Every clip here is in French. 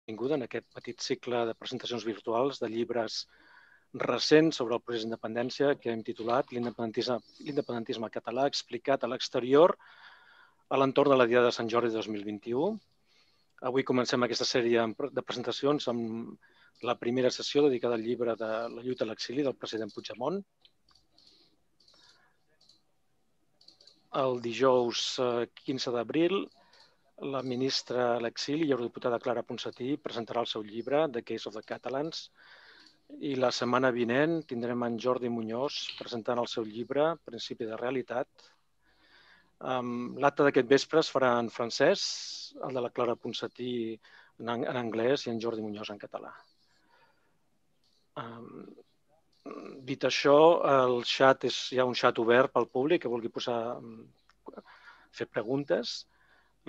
Benvinguda en aquest petit cicle de presentacions virtuals de llibres recents sobre el procés d'independència que hem titulat L'independentisme català explicat a l'exterior a l'entorn de la Diada de Sant Jordi 2021. Avui comencem aquesta sèrie de presentacions amb la primera sessió dedicada al llibre de La lluita a l'exili del president Puigdemont. El dijous 15 d'abril, la ministra a l'exili i eurodiputada Clara Ponsatí presentarà el seu llibre The Case of the Catalans i la setmana vinent tindrem en Jordi Muñoz presentant el seu llibre Principi de realitat. L'acte d'aquest vespre es farà en francès, el de la Clara Ponsatí en anglès i en Jordi Muñoz en català. Dit això, hi ha un xat obert pel públic que vulgui fer preguntes.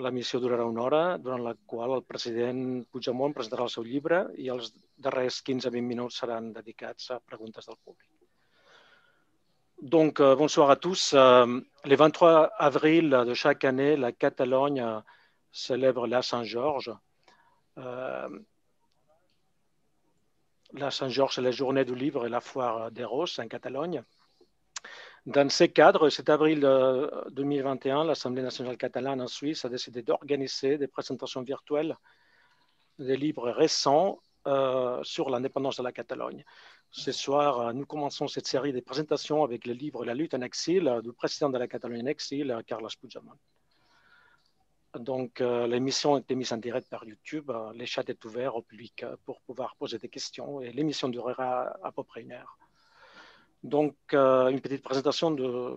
La missió durarà una hora, durant la qual el president Puigdemont presentarà el seu llibre i els darrers 15-20 minuts seran dedicats a preguntes del públic. Donc, bonsoir à tous. Le 23 avril de chaque année, la Catalogne célèbre la Saint-Georges. La Saint-Georges, c'est la journée du livre et la foire des roses en Catalogne. Dans ce cadre, cet avril 2021, l'Assemblée nationale catalane en Suisse a décidé d'organiser des présentations virtuelles des livres récents sur l'indépendance de la Catalogne. Ce soir, nous commençons cette série de présentations avec le livre La lutte en exil du président de la Catalogne en exil, Carles Puigdemont. Donc, l'émission a été mise en direct par YouTube. Le chat est ouvert au public pour pouvoir poser des questions et l'émission durera à peu près une heure. Donc, une petite présentation de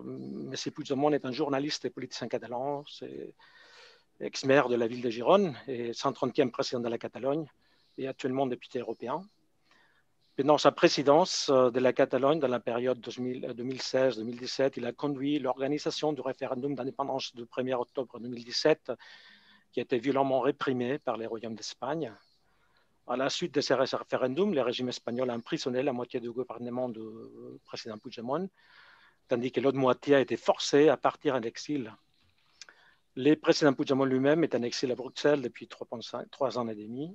M. Puigdemont est un journaliste et politicien catalan, c'est ex-maire de la ville de Gijón et 130e président de la Catalogne et actuellement député européen. Pendant sa présidence de la Catalogne dans la période 2016-2017, il a conduit l'organisation du référendum d'indépendance du 1er octobre 2017 qui a été violemment réprimé par les royaumes d'Espagne. À la suite de ces référendums, le régime espagnol a emprisonné la moitié du gouvernement du président Puigdemont, tandis que l'autre moitié a été forcée à partir en exil. Le président Puigdemont lui-même est en exil à Bruxelles depuis 3 ans et demi.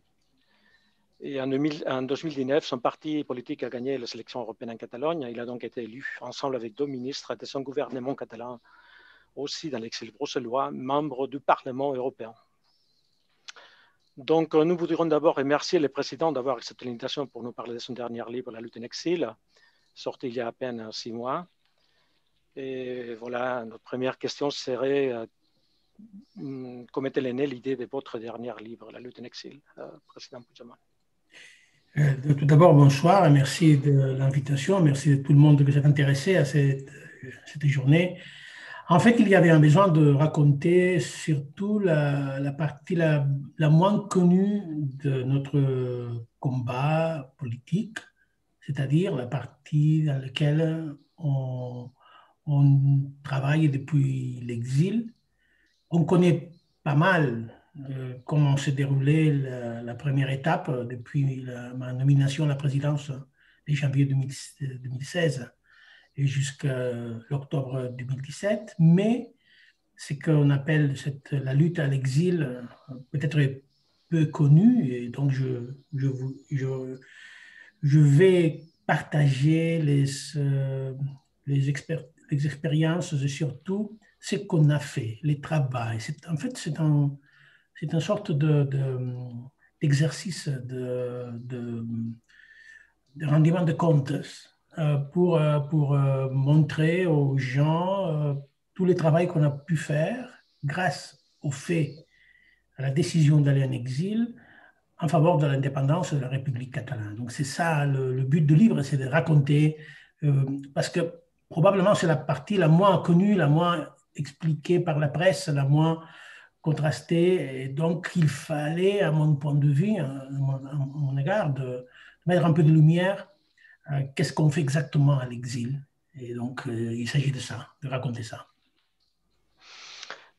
Et en 2019, son parti politique a gagné les élections européennes en Catalogne. Il a donc été élu ensemble avec 2 ministres de son gouvernement catalan, aussi dans l'exil bruxellois, membre du Parlement européen. Donc, nous voudrions d'abord remercier le président d'avoir accepté l'invitation pour nous parler de son dernier livre, La lutte en exil, sorti il y a à peine 6 mois. Et voilà, notre première question serait comment est née l'idée de votre dernier livre, La lutte en exil, président Puigdemont? Tout d'abord, bonsoir et merci de l'invitation. Merci de tout le monde qui s'est intéressé à cette journée. En fait, il y avait un besoin de raconter surtout la partie la moins connue de notre combat politique, c'est-à-dire la partie dans laquelle on travaille depuis l'exil. On connaît pas mal comment s'est déroulée la première étape depuis ma nomination à la présidence de janvier 2016. Et jusqu'à l'octobre 2017, mais ce qu'on appelle la lutte à l'exil peut-être peu connue, et donc je vais partager les expériences et surtout ce qu'on a fait, les travaux. En fait, c'est une sorte d'exercice de rendement de comptes pour montrer aux gens tout le travail qu'on a pu faire grâce au fait, à la décision d'aller en exil en faveur de l'indépendance de la République catalane. Donc c'est ça, le but du livre, c'est de raconter, parce que probablement c'est la partie la moins connue, la moins expliquée par la presse, la moins contrastée, et donc il fallait, à mon point de vue, à mon égard, de mettre un peu de lumière. Qu'est-ce qu'on fait exactement à l'exil? Et donc, il s'agit de ça, de raconter ça.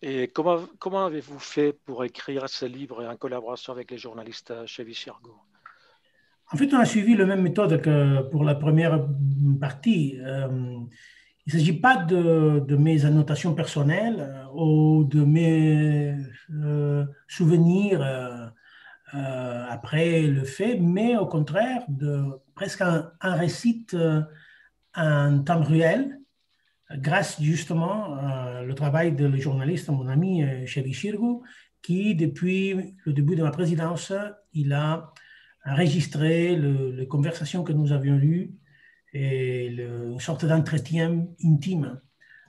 Et comment avez-vous fait pour écrire ce livre en collaboration avec les journalistes chez Vichy-Argo? En fait, on a suivi la même méthode que pour la première partie. Il ne s'agit pas de mes annotations personnelles ou de mes souvenirs après le fait, mais au contraire, presque un récit en temps réel, grâce justement au travail de le journaliste, mon ami Chevy Chirgu, qui, depuis le début de ma présidence, il a enregistré les conversations que nous avions eues et une sorte d'entretien intime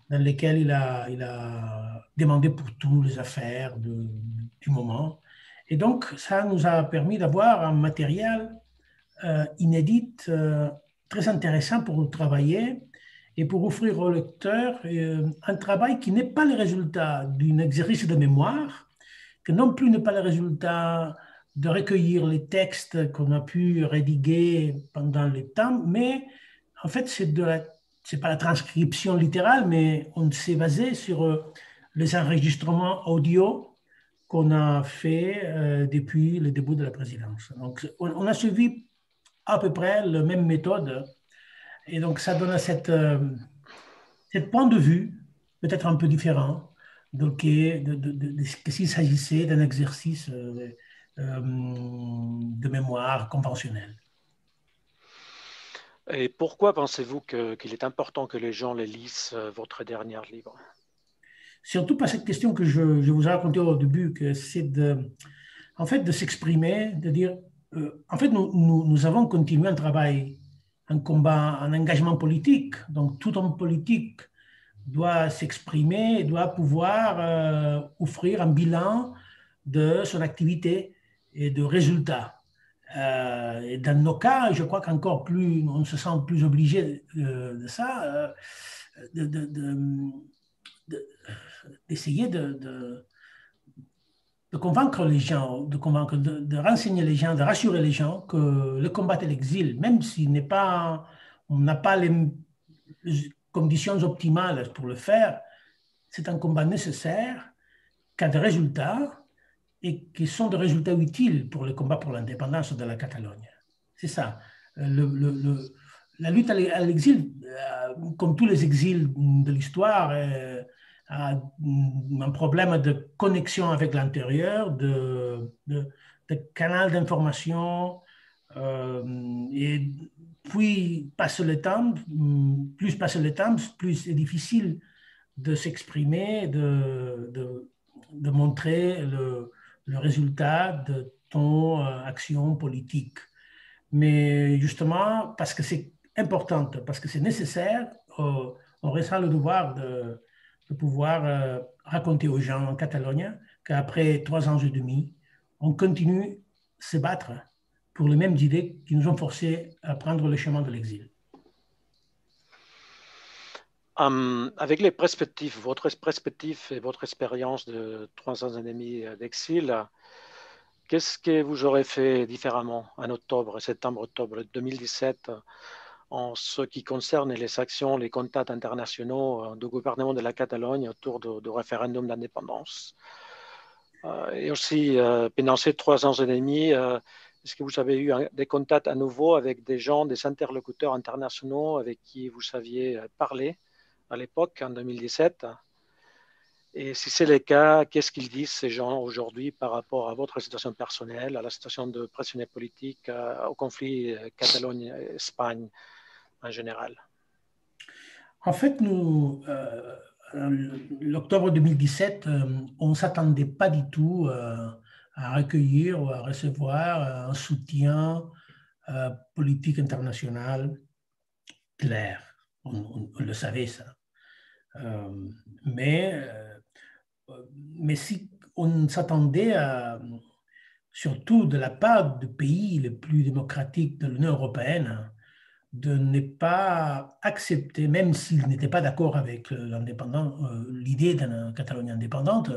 dans lesquels il a demandé pour toutes les affaires du moment. Et donc, ça nous a permis d'avoir un matériel inédit, très intéressant pour travailler et pour offrir au lecteur un travail qui n'est pas le résultat d'un exercice de mémoire, que non plus n'est pas le résultat de recueillir les textes qu'on a pu rédiger pendant le temps, mais en fait, c'est pas la transcription littérale, mais on s'est basé sur les enregistrements audio qu'on a fait depuis le début de la présidence. Donc, on a suivi à peu près la même méthode. Et donc, ça donne cette point de vue, peut-être un peu différent, donc, que s'il s'agissait d'un exercice de mémoire conventionnel. Et pourquoi pensez-vous qu'il est important que les gens les lisent, votre dernier livre? Surtout par cette question que je vous ai racontée au début, que c'est en fait, de s'exprimer, de dire, en fait, nous avons continué un travail, un combat, un engagement politique. Donc, tout homme politique doit s'exprimer, doit pouvoir offrir un bilan de son activité et de résultats. Et dans nos cas, je crois qu'encore plus, on se sent plus obligé de ça, d'essayer de convaincre les gens, de renseigner les gens, de rassurer les gens que le combat de l'exil, même s'il n'est pas, on n'a pas les conditions optimales pour le faire, c'est un combat nécessaire, qui a des résultats et qui sont des résultats utiles pour le combat pour l'indépendance de la Catalogne. C'est ça. La lutte à l'exil, comme tous les exils de l'histoire, a un problème de connexion avec l'intérieur, de canal d'information. Et puis, plus passe le temps, plus c'est difficile de s'exprimer, de montrer le résultat de ton action politique. Mais justement, parce que c'est important, parce que c'est nécessaire, on ressent le devoir de pouvoir raconter aux gens en Catalogne qu'après 3 ans et demi, on continue de se battre pour les mêmes idées qui nous ont forcés à prendre le chemin de l'exil. Avec les perspectives, votre perspective et votre expérience de 3 ans et demi d'exil, qu'est-ce que vous aurez fait différemment en septembre-octobre 2017 en ce qui concerne les actions, les contacts internationaux du gouvernement de la Catalogne autour du référendum d'indépendance? Et aussi, pendant ces 3 ans et demi, est-ce que vous avez eu des contacts à nouveau avec des gens, des interlocuteurs internationaux avec qui vous saviez parler à l'époque, en 2017? Et si c'est le cas, qu'est-ce qu'ils disent ces gens aujourd'hui par rapport à votre situation personnelle, à la situation de prisonniers politiques, au conflit Catalogne-Espagne en général? En fait, l'octobre 2017, on ne s'attendait pas du tout à recueillir ou à recevoir un soutien politique international clair. On le savait, ça. Euh, mais, mais si on s'attendait surtout de la part du pays le plus démocratique de l'Union européenne, de ne pas accepter, même s'il n'était pas d'accord avec l'idée d'une Catalogne indépendante,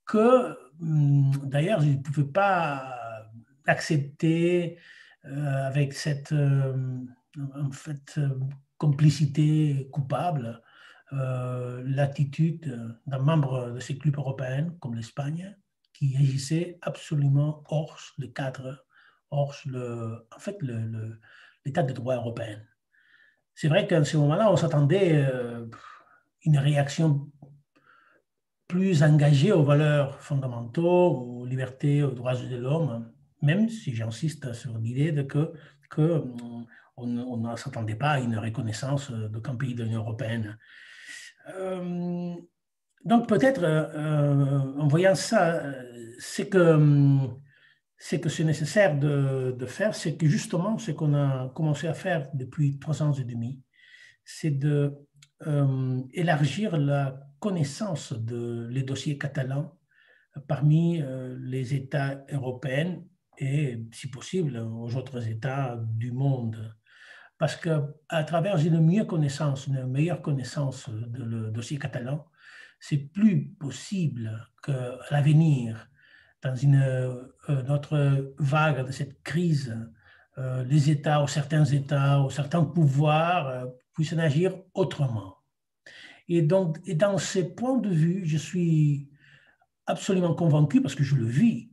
que d'ailleurs, il ne pouvait pas accepter avec cette en fait, complicité coupable l'attitude d'un membre de ces clubs européens, comme l'Espagne, qui agissait absolument hors le cadre, hors en fait, l'état de droit européen. C'est vrai qu'à ce moment-là, on s'attendait à une réaction plus engagée aux valeurs fondamentaux, aux libertés, aux droits de l'homme. même si j'insiste sur l'idée que on ne s'attendait pas à une reconnaissance d'aucun pays de l'Union européenne. Donc peut-être en voyant ça, c'est que c'est nécessaire de faire, c'est que justement ce qu'on a commencé à faire depuis 3 ans et demi, c'est de élargir la connaissance les dossiers catalans parmi les États européens et, si possible, aux autres États du monde. Parce qu'à travers une meilleure connaissance de le dossier catalan, c'est plus possible qu'à l'avenir, dans une autre vague de cette crise, les États ou certains pouvoirs puissent agir autrement. Et donc, et dans ces points de vue, je suis absolument convaincu, parce que je le vis,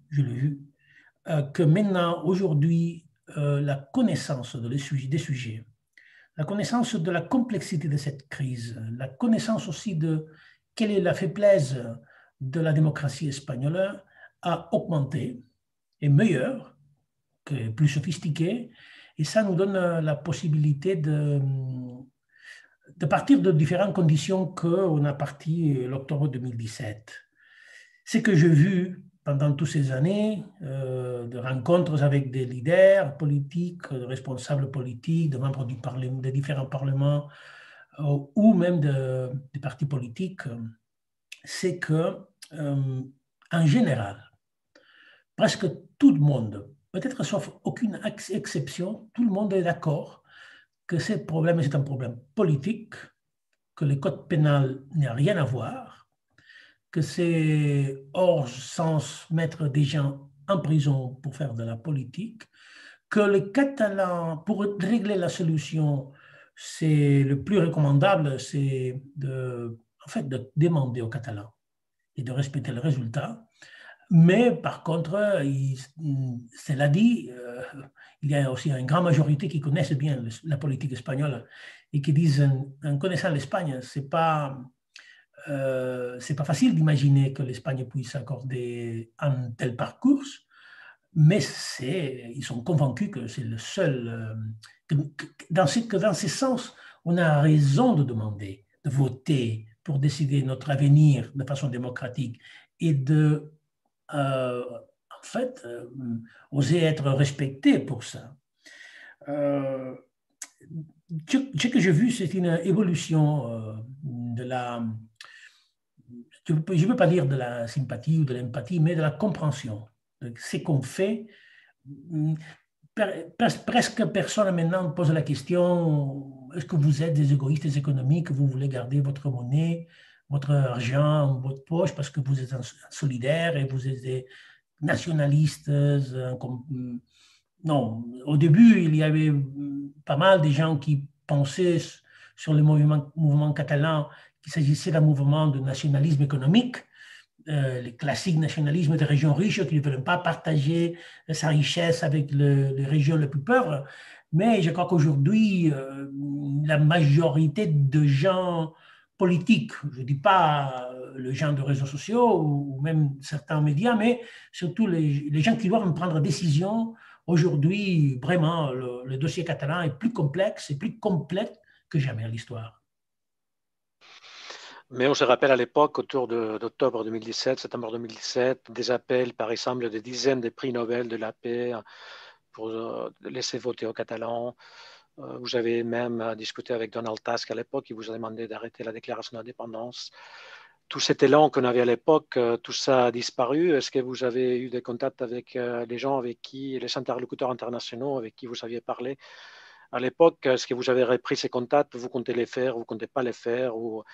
que maintenant, aujourd'hui, la connaissance des sujets, la connaissance de la complexité de cette crise, la connaissance aussi de quelle est la faiblesse de la démocratie espagnole a augmenté, est meilleure, plus sophistiquée, et ça nous donne la possibilité de partir de différentes conditions qu'on a parti l'octobre 2017. Ce que j'ai vu pendant toutes ces années de rencontres avec des leaders politiques, de responsables politiques, de membres des différents parlements ou même des partis politiques, c'est que, en général, presque tout le monde, peut-être sauf aucune exception, tout le monde est d'accord que ce problème c'est un problème politique, que le code pénal n'a rien à voir, que c'est hors sens mettre des gens en prison pour faire de la politique, que les Catalans, pour régler la solution, c'est le plus recommandable, c'est en fait, de demander aux Catalans et de respecter le résultat. Mais par contre, cela dit, il y a aussi une grande majorité qui connaissent bien la politique espagnole et qui disent, en connaissant l'Espagne, c'est pas facile d'imaginer que l'Espagne puisse accorder un tel parcours, mais ils sont convaincus que c'est le seul, dans ce sens, on a raison de demander, de voter pour décider notre avenir de façon démocratique et de, en fait, oser être respecté pour ça. Ce que j'ai vu, c'est une évolution de la, je ne veux pas dire de la sympathie ou de l'empathie, mais de la compréhension. Ce qu'on fait, presque personne maintenant pose la question, est-ce que vous êtes des égoïstes économiques, vous voulez garder votre monnaie, votre argent en votre poche parce que vous êtes solidaires et vous êtes des nationalistes. Non, au début, il y avait pas mal de gens qui pensaient sur le mouvement catalan qu'il s'agissait d'un mouvement de nationalisme économique, les classiques nationalismes des régions riches qui ne veulent pas partager sa richesse avec les régions les plus pauvres. Mais je crois qu'aujourd'hui, la majorité de gens politiques, je ne dis pas les gens de réseaux sociaux ou même certains médias, mais surtout les gens qui doivent prendre des décisions, aujourd'hui, vraiment, le dossier catalan est plus complexe et plus complet que jamais à l'histoire. Mais on se rappelle à l'époque, autour d'octobre 2017, septembre 2017, des appels, par exemple, de dizaines de prix Nobel de la paix pour laisser voter aux Catalans. Vous avez même discuté avec Donald Tusk à l'époque, qui vous a demandé d'arrêter la déclaration d'indépendance. Tout cet élan qu'on avait à l'époque, tout ça a disparu. Est-ce que vous avez eu des contacts avec les gens avec qui, les interlocuteurs internationaux avec qui vous aviez parlé à l'époque? Est-ce que vous avez repris ces contacts? Vous comptez les faire? Vous ne comptez pas les faire? Ou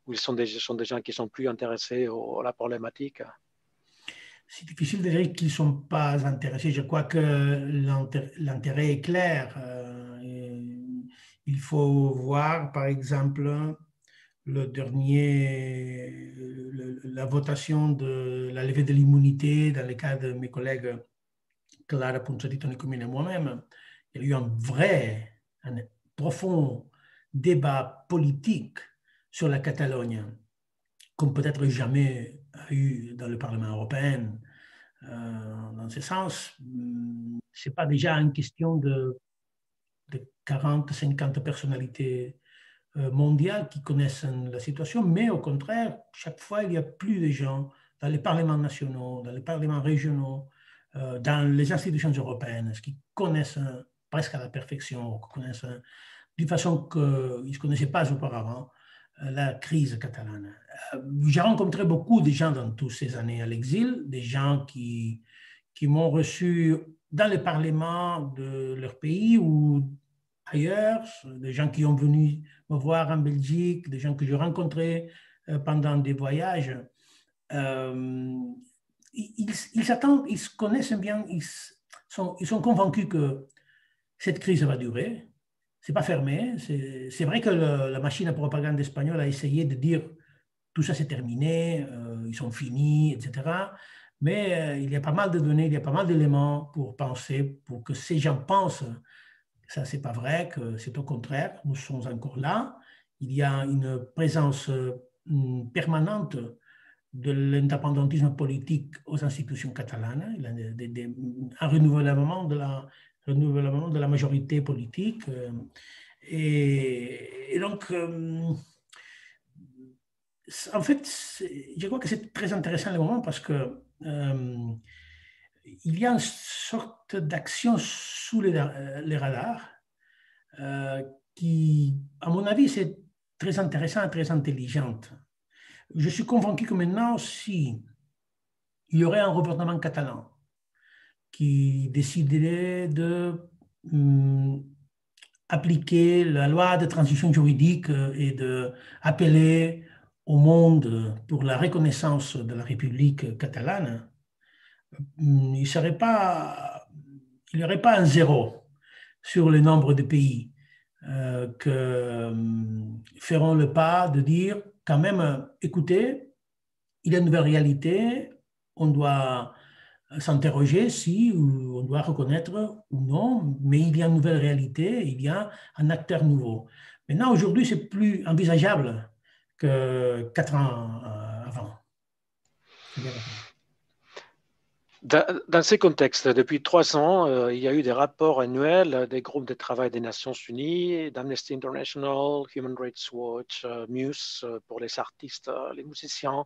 ils sont des gens qui sont plus intéressés à la problématique? C'est difficile de dire qu'ils ne sont pas intéressés. Je crois que l'intérêt est clair. Il faut voir, par exemple, la votation de la levée de l'immunité dans le cas de mes collègues Clara Ponsati, Tony Comines et moi-même. Il y a eu un profond débat politique sur la Catalogne, comme peut-être jamais eu dans le Parlement européen. Dans ce sens, ce n'est pas déjà une question de 40, 50 personnalités mondiales qui connaissent la situation, mais au contraire, chaque fois, il y a plus de gens dans les parlements nationaux, dans les parlements régionaux, dans les institutions européennes, qui connaissent presque à la perfection, connaissent d'une façon qu'ils ne connaissaient pas auparavant la crise catalane. J'ai rencontré beaucoup de gens dans toutes ces années à l'exil, des gens qui m'ont reçu dans les parlements de leur pays ou ailleurs, des gens qui ont venu me voir en Belgique, des gens que j'ai rencontrés pendant des voyages. Ils attendent, ils se connaissent bien, ils sont convaincus que cette crise va durer. C'est pas fermé. C'est vrai que la machine à propagande espagnole a essayé de dire tout ça c'est terminé, ils sont finis, etc. Mais il y a pas mal de données, il y a pas mal d'éléments pour penser, pour que ces gens pensent que ça c'est pas vrai, que c'est au contraire, nous sommes encore là. Il y a une présence permanente de l'indépendantisme politique aux institutions catalanes, un renouvellement de la majorité politique. Et donc, en fait, je crois que c'est très intéressant le moment parce que il y a une sorte d'action sous les radars qui, à mon avis, c'est très intéressant et très intelligente. Je suis convaincu que maintenant, si il y aurait un gouvernement catalan qui déciderait de appliquer la loi de transition juridique et d'appeler au monde pour la reconnaissance de la République catalane, il n'y aurait pas un zéro sur le nombre de pays que feront le pas de dire quand même, écoutez, il y a une nouvelle réalité, on doit s'interroger si on doit reconnaître ou non, mais il y a une nouvelle réalité, il y a un acteur nouveau. Maintenant, aujourd'hui, c'est plus envisageable que 4 ans avant. Dans ces contextes, depuis 3 ans, il y a eu des rapports annuels des groupes de travail des Nations Unies, d'Amnesty International, Human Rights Watch, Muse pour les artistes, les musiciens,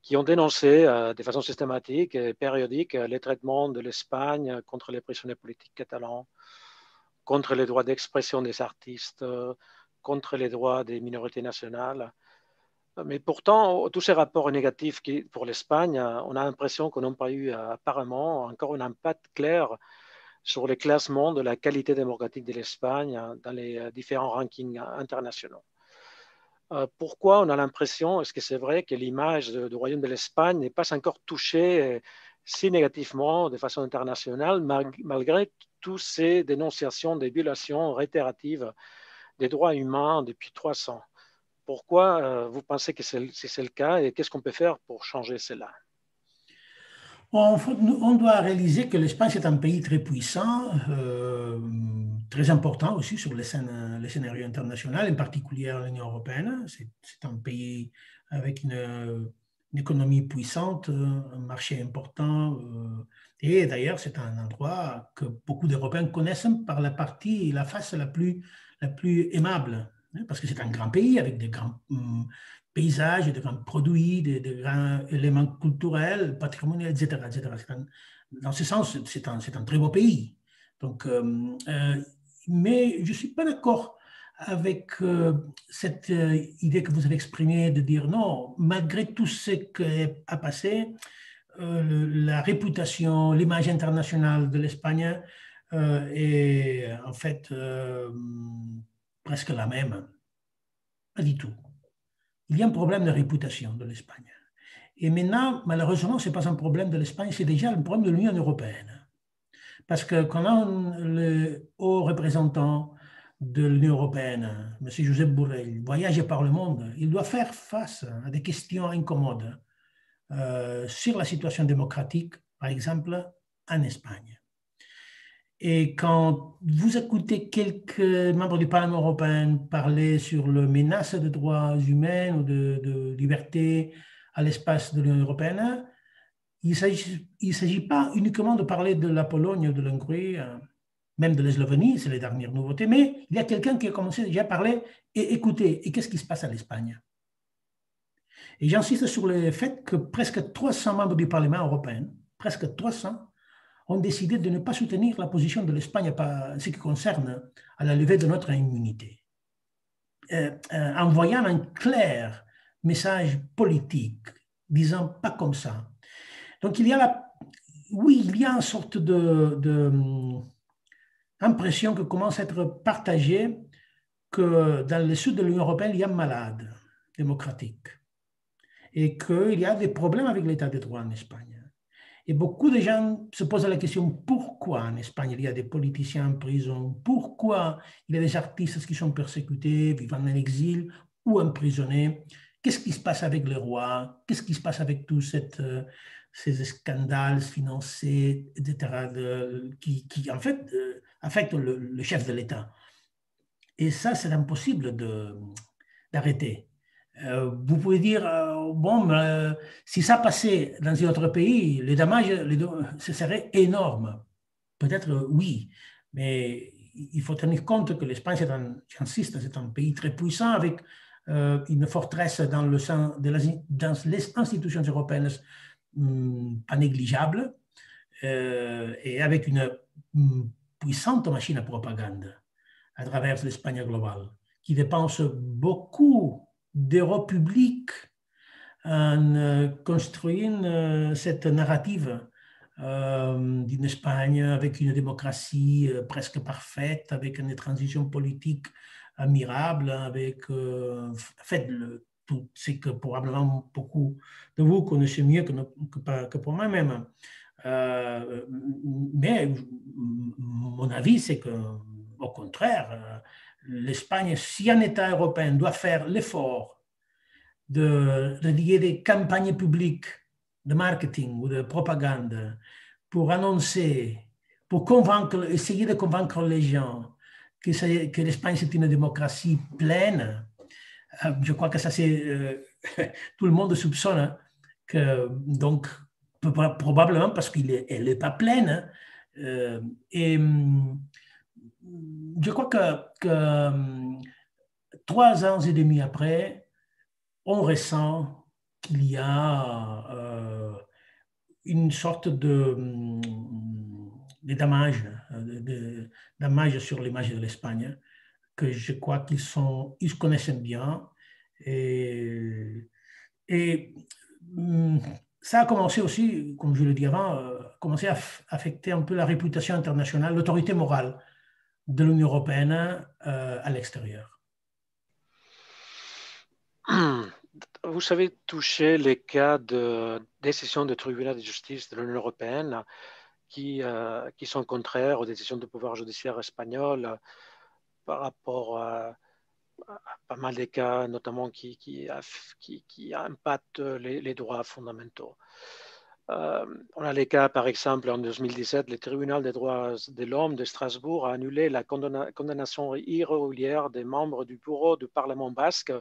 qui ont dénoncé de façon systématique et périodique les traitements de l'Espagne contre les prisonniers politiques catalans, contre les droits d'expression des artistes, contre les droits des minorités nationales. Mais pourtant, tous ces rapports négatifs pour l'Espagne, on a l'impression qu'on n'a pas eu apparemment encore un impact clair sur les classements de la qualité démocratique de l'Espagne dans les différents rankings internationaux. Pourquoi on a l'impression, est-ce que c'est vrai que l'image du Royaume de l'Espagne n'est pas encore touchée si négativement de façon internationale, malgré toutes ces dénonciations des violations réitératives des droits humains depuis 300? Pourquoi vous pensez que c'est le cas et qu'est-ce qu'on peut faire pour changer cela? On doit réaliser que l'Espagne est un pays très puissant, très important aussi sur le scénario international, en particulier l'Union européenne. C'est un pays avec une économie puissante, un marché important. Et d'ailleurs, c'est un endroit que beaucoup d'Européens connaissent par la face la plus aimable, hein, parce que c'est un grand pays avec des grands paysages, de grands produits, de grands éléments culturels, patrimoniaux, etc. etc. Dans ce sens, c'est un très beau pays. Donc, mais je ne suis pas d'accord avec cette idée que vous avez exprimée de dire non, malgré tout ce qui a passé, la réputation, l'image internationale de l'Espagne est en fait presque la même. Pas du tout. Il y a un problème de réputation de l'Espagne. Et maintenant, malheureusement, ce n'est pas un problème de l'Espagne, c'est déjà un problème de l'Union européenne. Parce que quand le haut représentant de l'Union européenne, M. Josep Borrell, voyage par le monde, il doit faire face à des questions incommodes sur la situation démocratique, par exemple, en Espagne. Et quand vous écoutez quelques membres du Parlement européen parler sur les menaces de droits humains ou de liberté à l'espace de l'Union européenne, il ne s'agit pas uniquement de parler de la Pologne ou de l'Hongrie, même de l'Eslovénie, c'est les dernières nouveautés, mais il y a quelqu'un qui a commencé déjà à parler et écouter. Et qu'est-ce qui se passe à l'Espagne? Et j'insiste sur le fait que presque 300 membres du Parlement européen, presque 300, ont décidé de ne pas soutenir la position de l'Espagne en ce qui concerne à la levée de notre immunité, envoyant un clair message politique, disant pas comme ça. Donc oui, il y a une sorte d'impression que commence à être partagée que dans le sud de l'Union européenne, il y a un malade démocratique et qu'il y a des problèmes avec l'état de droit en Espagne. Et beaucoup de gens se posent la question pourquoi en Espagne il y a des politiciens en prison, pourquoi il y a des artistes qui sont persécutés, vivant en exil ou emprisonnés, qu'est-ce qui se passe avec les rois, qu'est-ce qui se passe avec tous ces scandales financiers, etc., qui en fait affectent le chef de l'État. Et ça, c'est impossible d'arrêter. Vous pouvez dire, bon, si ça passait dans un autre pays, les dommages, ce serait énorme. Peut-être oui, mais il faut tenir compte que l'Espagne, j'insiste, c'est un pays très puissant avec une forteresse dans dans les institutions européennes pas négligeable et avec une puissante machine à propagande à travers l'Espagne globale qui dépense beaucoup d'euros publics en construisant cette narrative d'une Espagne avec une démocratie presque parfaite, avec une transition politique admirable, avec tout ce que probablement beaucoup de vous connaissez mieux que pour moi-même. Mais mon avis, c'est que, au contraire, l'Espagne, si un État européen doit faire l'effort de relier des campagnes publiques de marketing ou de propagande pour annoncer, pour essayer de convaincre les gens que l'Espagne c'est une démocratie pleine, je crois que ça c'est tout le monde soupçonne que donc probablement parce qu'elle n'est pas pleine. Et je crois que 3 ans et demi après, on ressent qu'il y a une sorte de damage sur l'image de l'Espagne, que je crois ils se connaissent bien. Et ça a commencé aussi, comme je le dis avant, commencé à affecter un peu la réputation internationale, l'autorité morale de l'Union européenne à l'extérieur. Vous savez toucher les cas de décisions du tribunal de justice de l'Union européenne qui sont contraires aux décisions du pouvoir judiciaire espagnol par rapport à pas mal de cas, notamment qui impactent les droits fondamentaux. On a les cas, par exemple, en 2017, le tribunal des droits de l'homme de Strasbourg a annulé la condamnation irrégulière des membres du bureau du Parlement basque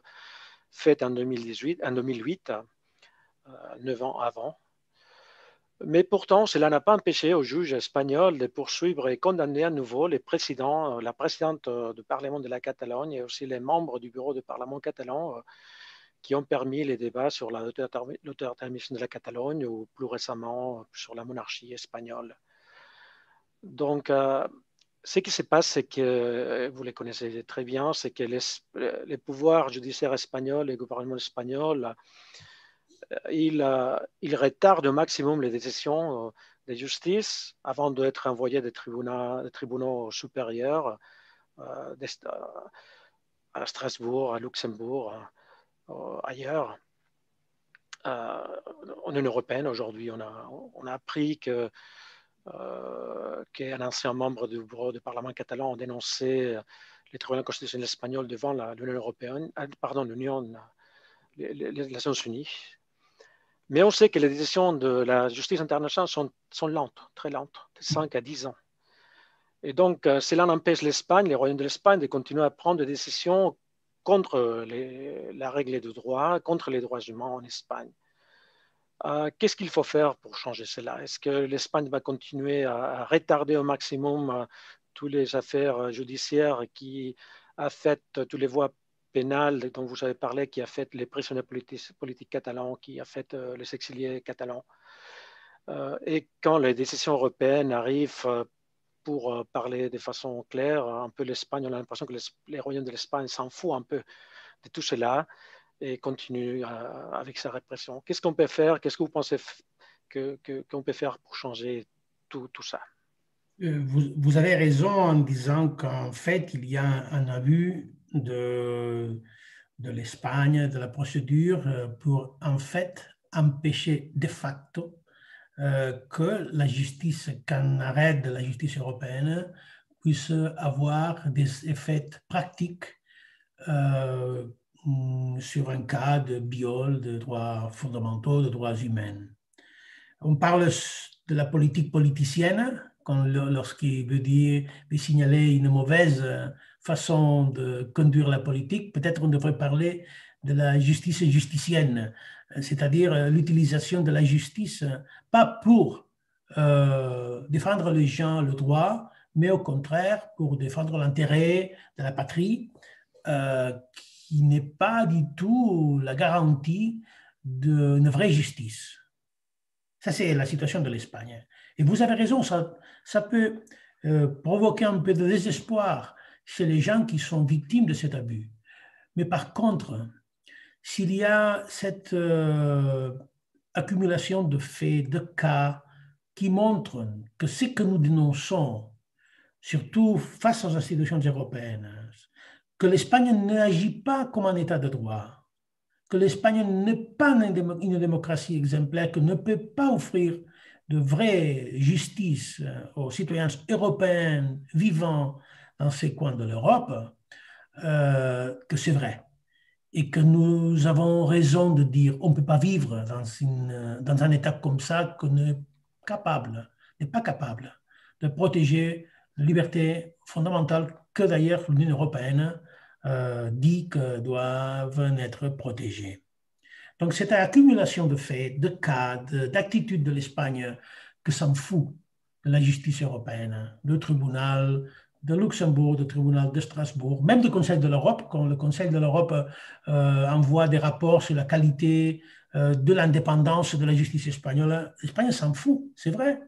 faite en 2008, 9 ans avant. Mais pourtant, cela n'a pas empêché au juge espagnol de poursuivre et condamner à nouveau la présidente du Parlement de la Catalogne et aussi les membres du bureau du Parlement catalan qui ont permis les débats sur l'autodétermination de la Catalogne ou plus récemment sur la monarchie espagnole. Donc, ce qui se passe, c'est que, vous les connaissez très bien, c'est que les pouvoirs judiciaires espagnols et le gouvernement espagnol, ils retardent au maximum les décisions de justice avant d'être envoyés des tribunaux supérieurs à Strasbourg, à Luxembourg, ailleurs. En Union européenne, aujourd'hui, on a appris qu'un ancien membre du bureau du Parlement catalan a dénoncé les tribunaux constitutionnels espagnols devant l'Union européenne, les Nations unies. Mais on sait que les décisions de la justice internationale sont lentes, très lentes, de 5 à 10 ans. Et donc, cela n'empêche l'Espagne, les royaumes de l'Espagne, de continuer à prendre des décisions contre la règle du droit, contre les droits humains en Espagne. Qu'est-ce qu'il faut faire pour changer cela? Est-ce que l'Espagne va continuer à retarder au maximum toutes les affaires judiciaires qui affectent toutes les voies pénales dont vous avez parlé, qui affectent les prisonniers politiques catalans, qui affectent les exilés catalans? Et quand les décisions européennes arrivent pour parler de façon claire, un peu l'Espagne, on a l'impression que les royaumes de l'Espagne s'en foutent un peu de tout cela et continue avec sa répression. Qu'est-ce qu'on peut faire? Qu'est-ce que vous pensez qu'on peut faire pour changer tout ça? Vous avez raison en disant qu'en fait, il y a un abus de l'Espagne, de la procédure, pour en fait empêcher de facto que la justice, qu'un arrêt de la justice européenne puisse avoir des effets pratiques euh, sur un cas de viol de droits fondamentaux, de droits humains. On parle de la politique politicienne lorsqu'il veut signaler une mauvaise façon de conduire la politique. Peut-être on devrait parler de la justice justicienne, c'est-à-dire l'utilisation de la justice, pas pour défendre les gens, le droit, mais au contraire pour défendre l'intérêt de la patrie, qui n'est pas du tout la garantie d'une vraie justice. Ça, c'est la situation de l'Espagne. Et vous avez raison, ça peut provoquer un peu de désespoir chez les gens qui sont victimes de cet abus. Mais par contre, s'il y a cette accumulation de faits, de cas qui montrent que ce que nous dénonçons, surtout face aux institutions européennes, que l'Espagne n'agit pas comme un État de droit, que l'Espagne n'est pas une démocratie exemplaire, que ne peut pas offrir de vraie justice aux citoyens européens vivant dans ces coins de l'Europe, que c'est vrai. Et que nous avons raison de dire on ne peut pas vivre dans un État comme ça qu'on n'est pas capable de protéger les libertés fondamentales que d'ailleurs l'Union européenne dit que doivent être protégées. Donc, cette accumulation de faits, de cas, d'attitudes de l'Espagne que s'en fout de la justice européenne, du tribunal de Luxembourg, du tribunal de Strasbourg, même du Conseil de l'Europe, quand le Conseil de l'Europe envoie des rapports sur la qualité de l'indépendance de la justice espagnole, l'Espagne s'en fout, c'est vrai.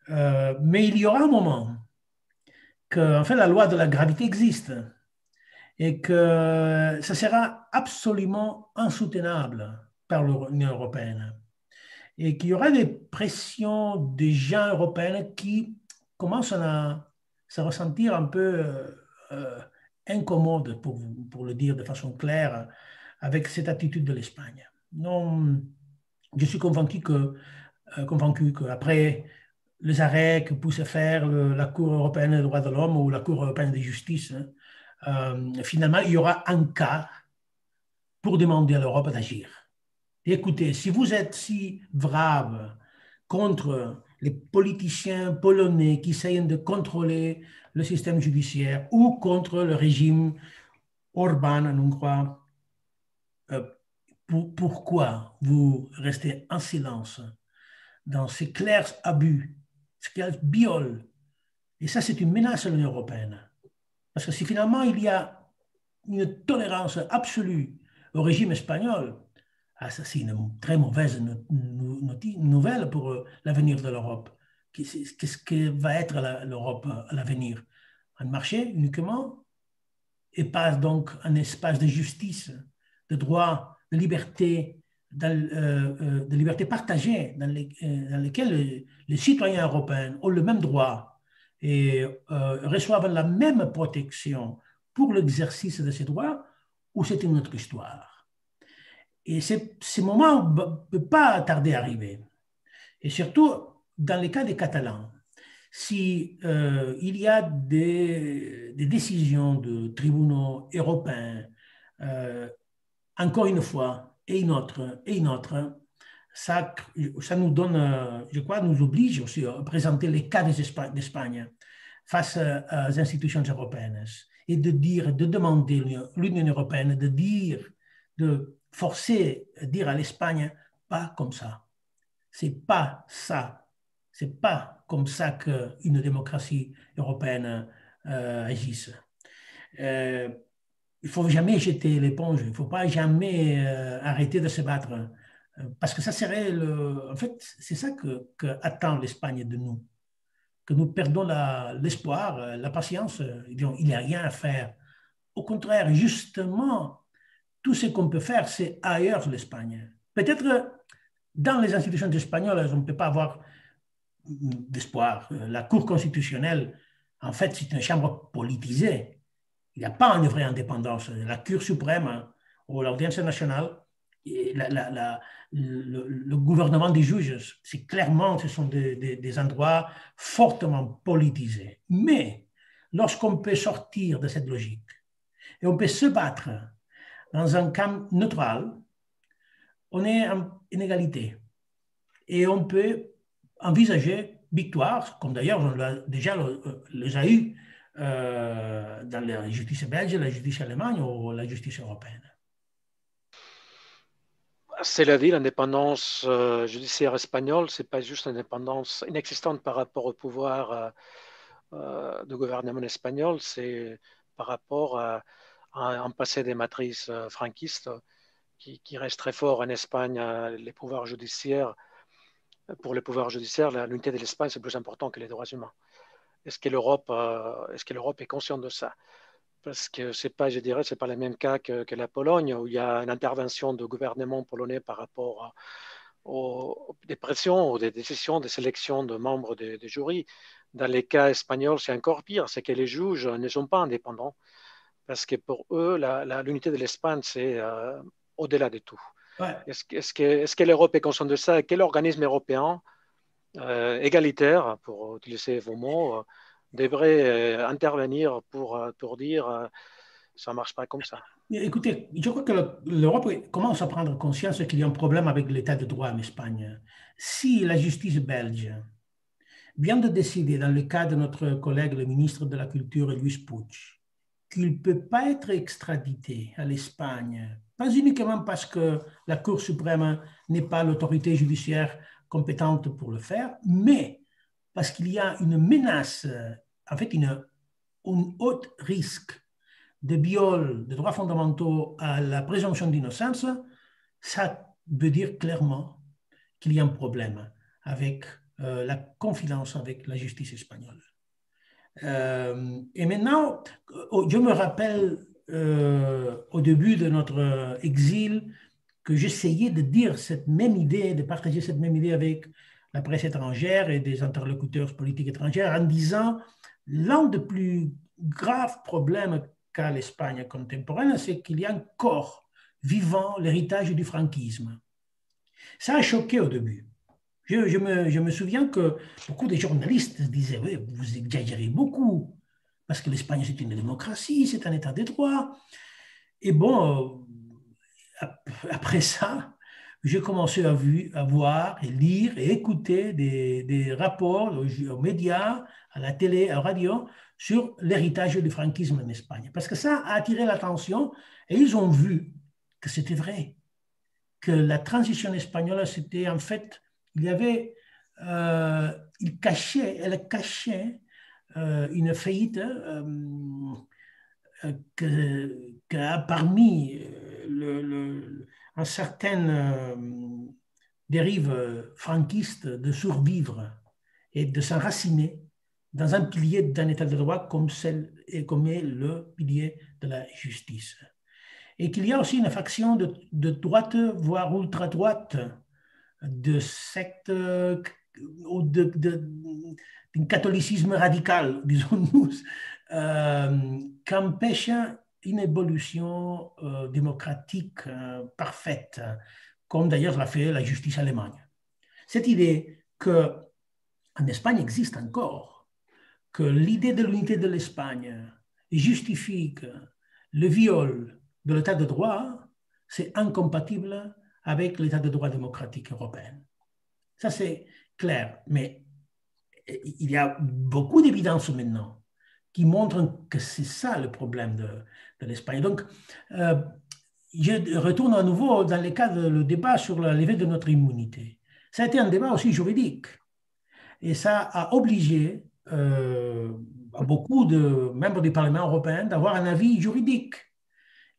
Mais il y aura un moment que, en fait, la loi de la gravité existe et que ça sera absolument insoutenable par l'Union européenne et qu'il y aura des pressions des gens européens qui commencent à se ressentir un peu incommodes, pour le dire de façon claire, avec cette attitude de l'Espagne. Non, je suis convaincu qu'après les arrêts que puisse faire la Cour européenne des droits de l'homme ou la Cour européenne de justice, finalement, il y aura un cas pour demander à l'Europe d'agir. Écoutez, si vous êtes si brave contre les politiciens polonais qui essayent de contrôler le système judiciaire ou contre le régime Orban en Hongrie, pourquoi vous restez en silence dans ces clairs abus, ces clairs viols? Et ça, c'est une menace à l'Union européenne. Parce que si finalement il y a une tolérance absolue au régime espagnol, ça c'est une très mauvaise nouvelle pour l'avenir de l'Europe. Qu'est-ce que va être l'Europe à l'avenir? Un marché uniquement et pas donc un espace de justice, de droit, de liberté, de liberté partagée dans lesquelles les citoyens européens ont le même droit et reçoivent la même protection pour l'exercice de ces droits, ou c'est une autre histoire. Et ces moments ne peuvent pas tarder à arriver. Et surtout, dans les cas des Catalans, si il y a des décisions de tribunaux européens, encore une fois, et une autre, ça nous donne, je crois, nous oblige aussi à présenter les cas d'Espagne face aux institutions européennes et de demander à l'Union européenne de forcer, dire à l'Espagne pas comme ça. C'est pas ça. C'est pas comme ça qu'une démocratie européenne agisse. Euh, il ne faut jamais jeter l'éponge, il ne faut pas jamais arrêter de se battre. Parce que ça serait le. En fait, c'est ça que attend l'Espagne de nous. Que nous perdons l'espoir, la patience. Il n'y a rien à faire. Au contraire, justement, tout ce qu'on peut faire, c'est ailleurs l'Espagne. Peut-être dans les institutions espagnoles, on ne peut pas avoir d'espoir. La Cour constitutionnelle, en fait, c'est une chambre politisée. Il n'y a pas une vraie indépendance. La Cour suprême hein, ou l'audience nationale, le gouvernement des juges, c'est clairement, ce sont des endroits fortement politisés. Mais lorsqu'on peut sortir de cette logique et on peut se battre dans un camp neutral, on est en inégalité. Et on peut envisager victoire, comme d'ailleurs on l'a déjà les a eu dans la justice belge, la justice allemande ou la justice européenne. C'est la vie, l'indépendance judiciaire espagnole, c'est pas juste une indépendance inexistante par rapport au pouvoir du gouvernement espagnol, c'est par rapport à un passé des matrices franquistes qui reste très fort en Espagne. Les pouvoirs judiciaires, pour les pouvoirs judiciaires, l'unité de l'Espagne, c'est plus important que les droits humains. Est-ce que l'Europe est consciente de ça? Parce que c'est pas, je dirais, c'est pas le même cas que la Pologne, où il y a une intervention du gouvernement polonais par rapport aux des pressions ou des décisions de sélection de membres des jurys. Dans les cas espagnols, c'est encore pire, c'est que les juges ne sont pas indépendants, parce que pour eux, l'unité de l'Espagne, c'est au-delà de tout. Ouais. Est-ce que l'Europe est consciente de ça? Quel organisme européen égalitaire, pour utiliser vos mots, devrait intervenir pour dire ça ne marche pas comme ça? Écoutez, je crois que l'Europe commence à prendre conscience qu'il y a un problème avec l'état de droit en Espagne. Si la justice belge vient de décider, dans le cas de notre collègue, le ministre de la Culture, Luis Puig, qu'il ne peut pas être extradité à l'Espagne, pas uniquement parce que la Cour suprême n'est pas l'autorité judiciaire compétente pour le faire, mais parce qu'il y a une menace, en fait, un haut risque de viol des droits fondamentaux à la présomption d'innocence, ça veut dire clairement qu'il y a un problème avec la confiance avec la justice espagnole. Et maintenant, je me rappelle au début de notre exil que j'essayais de dire cette même idée, de partager cette même idée avec la presse étrangère et des interlocuteurs politiques étrangers en disant l'un des plus graves problèmes qu'a l'Espagne contemporaine, c'est qu'il y a encore vivant l'héritage du franquisme. Ça a choqué au début. Je me souviens que beaucoup de journalistes disaient oui, vous exagérez beaucoup, parce que l'Espagne, c'est une démocratie, c'est un état de droit. Et bon, après ça, j'ai commencé à voir et lire et écouter des rapports aux médias, à la télé, à la radio, sur l'héritage du franquisme en Espagne. Parce que ça a attiré l'attention et ils ont vu que c'était vrai, que la transition espagnole, c'était en fait, il y avait, elle cachait une faillite que a permis un certain dérive franquiste de survivre et de s'enraciner dans un pilier d'un état de droit comme est le pilier de la justice. Et qu'il y a aussi une faction de droite, voire ultra-droite, de secte ou d'un catholicisme radical, disons-nous, qu'empêche une évolution démocratique parfaite, comme d'ailleurs l'a fait la justice allemande. Cette idée qu'en Espagne existe encore, que l'idée de l'unité de l'Espagne justifie que le viol de l'état de droit, c'est incompatible avec l'état de droit démocratique européen. Ça, c'est clair, mais il y a beaucoup d'évidences maintenant qui montrent que c'est ça le problème de l'Espagne. Donc, je retourne à nouveau dans le cas du débat sur la levée de notre immunité. Ça a été un débat aussi juridique. Et ça a obligé beaucoup de membres du Parlement européen d'avoir un avis juridique,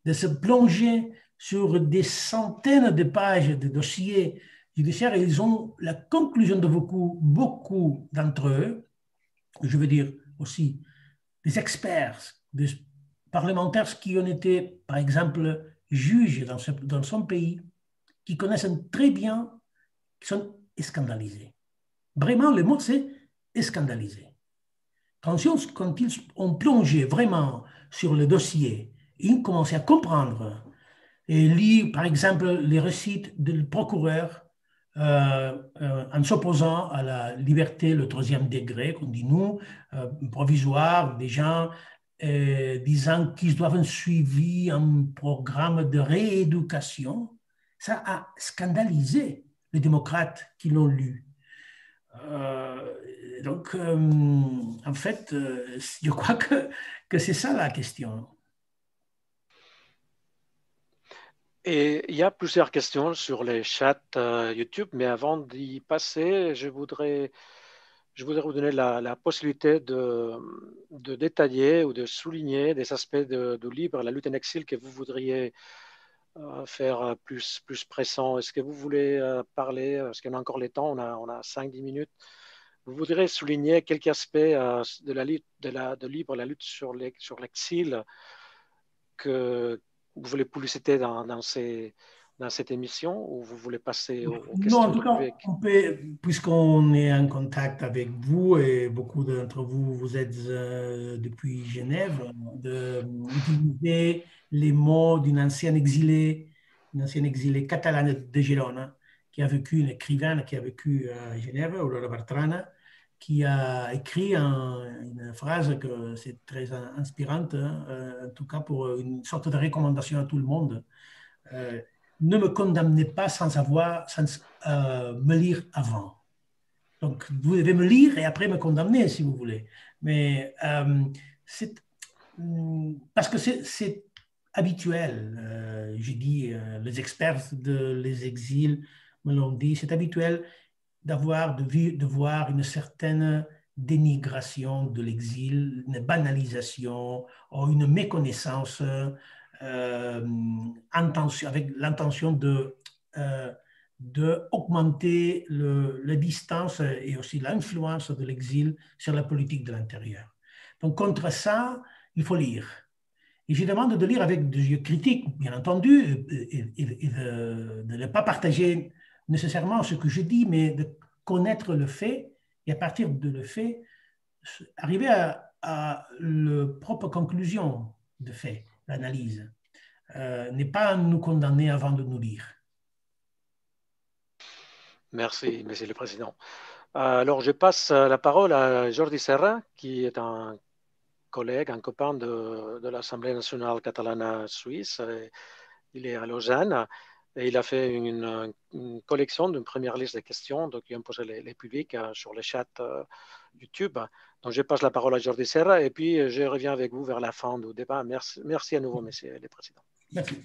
de se plonger sur des centaines de pages de dossiers judiciaires. Et ils ont la conclusion de beaucoup d'entre eux, je veux dire aussi des experts, des parlementaires qui ont été, par exemple, juges dans son pays, qui connaissent très bien, qui sont scandalisés. Vraiment, le mot, c'est scandalisé. Quand ils ont plongé vraiment sur le dossier, ils ont commencé à comprendre et lire, par exemple, les récits du procureur en s'opposant à la liberté, le troisième degré, qu'on dit nous, provisoire, des gens disant qu'ils doivent suivre un programme de rééducation. Ça a scandalisé les démocrates qui l'ont lu. Donc, en fait, je crois que c'est ça la question. Et il y a plusieurs questions sur les chats YouTube, mais avant d'y passer, je voudrais vous donner la possibilité de détailler ou de souligner des aspects de Libre, la lutte en exil que vous voudriez faire plus pressant. Est-ce que vous voulez parler, parce qu'on a encore le temps, on a 5-10 minutes, vous voudriez souligner quelques aspects de la lutte de Libre, la lutte sur l'exil que vous voulez publiciter dans cette émission, ou vous voulez passer aux Non, en questions tout du cas, public? on peut, puisqu'on est en contact avec vous et beaucoup d'entre vous, vous êtes depuis Genève, d'utiliser les mots une ancienne exilée catalane de Girona, qui a vécu, une écrivaine qui a vécu à Genève, Aurora Bartrana, qui a écrit une phrase que c'est très inspirante, hein, en tout cas pour une sorte de recommandation à tout le monde. Euh, Ne me condamnez pas sans me lire avant. Donc, vous devez me lire et après me condamner si vous voulez. Mais c'est parce que c'est habituel. J'ai dit, les experts les exils me l'ont dit, c'est habituel de voir une certaine dénigration de l'exil, une banalisation ou une méconnaissance avec l'intention d'augmenter la distance et aussi l'influence de l'exil sur la politique de l'intérieur. Donc contre ça, il faut lire. Et je demande de lire avec des yeux critiques, bien entendu, et de ne pas partager nécessairement ce que je dis, mais de connaître le fait et à partir de le fait, arriver à la propre conclusion de fait, l'analyse. N'est pas nous condamner avant de nous lire. Merci, Monsieur le Président. Alors, je passe la parole à Jordi Serra, qui est un collègue, un copain de l'Assemblée nationale catalane suisse. Il est à Lausanne et il a fait une collection d'une première liste de questions donc, qui ont posé les publics sur le chat YouTube. Donc, je passe la parole à Jordi Serra et puis je reviens avec vous vers la fin du débat. Merci à nouveau, Monsieur le Président. Merci.